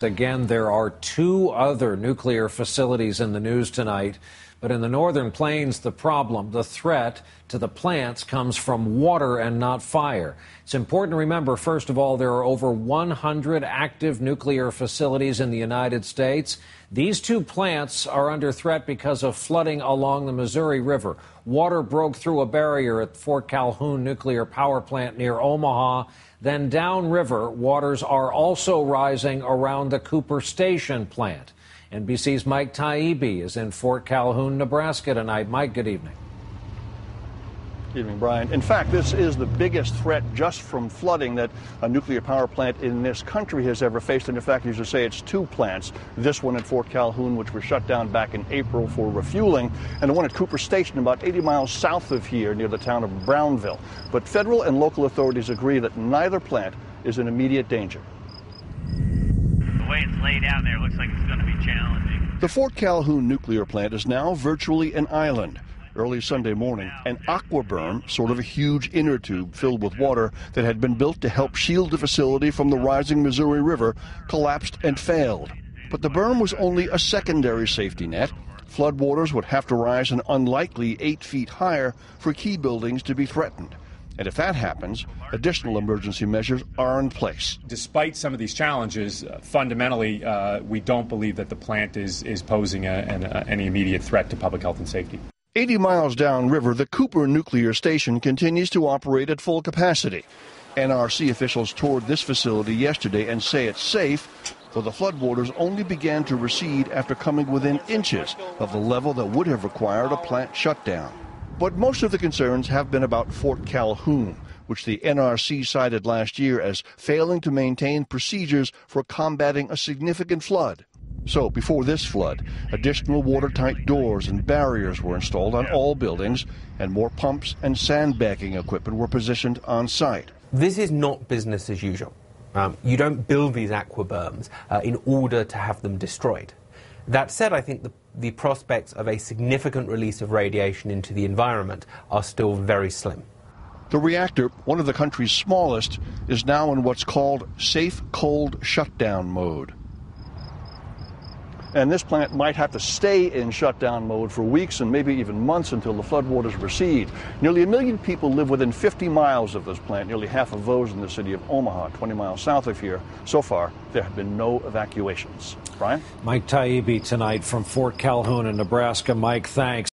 Again, there are two other nuclear facilities in the news tonight. But in the northern plains, the problem, the threat to the plants comes from water and not fire. It's important to remember, first of all, there are over 100 active nuclear facilities in the United States. These two plants are under threat because of flooding along the Missouri River. Water broke through a barrier at Fort Calhoun nuclear power plant near Omaha. Then downriver, waters are also rising around the Cooper Station plant. NBC's Mike Taibbi is in Fort Calhoun, Nebraska tonight. Mike, good evening. Good evening, Brian. In fact, this is the biggest threat just from flooding that a nuclear power plant in this country has ever faced. And in fact, you should say it's two plants. This one at Fort Calhoun, which was shut down back in April for refueling, and the one at Cooper Station about 80 miles south of here near the town of Brownville. But federal and local authorities agree that neither plant is in immediate danger. The way it's laid out there, it looks like it's going to be challenging. The Fort Calhoun nuclear plant is now virtually an island. Early Sunday morning, an aqua berm, sort of a huge inner tube filled with water that had been built to help shield the facility from the rising Missouri River, collapsed and failed. But the berm was only a secondary safety net. Floodwaters would have to rise an unlikely 8 feet higher for key buildings to be threatened. And if that happens, additional emergency measures are in place. Despite some of these challenges, fundamentally, we don't believe that the plant is posing any immediate threat to public health and safety. 80 miles downriver, the Cooper nuclear station continues to operate at full capacity. NRC officials toured this facility yesterday and say it's safe, though the floodwaters only began to recede after coming within inches of the level that would have required a plant shutdown. But most of the concerns have been about Fort Calhoun, which the NRC cited last year as failing to maintain procedures for combating a significant flood. So before this flood, additional watertight doors and barriers were installed on all buildings, and more pumps and sandbagging equipment were positioned on site. This is not business as usual. You don't build these aqua berms in order to have them destroyed. That said, I think the prospects of a significant release of radiation into the environment are still very slim. The reactor, one of the country's smallest, is now in what's called safe cold shutdown mode. And this plant might have to stay in shutdown mode for weeks and maybe even months until the floodwaters recede. Nearly 1 million people live within 50 miles of this plant, nearly half of those in the city of Omaha, 20 miles south of here. So far, there have been no evacuations. Brian? Mike Taibbi tonight from Fort Calhoun in Nebraska. Mike, thanks.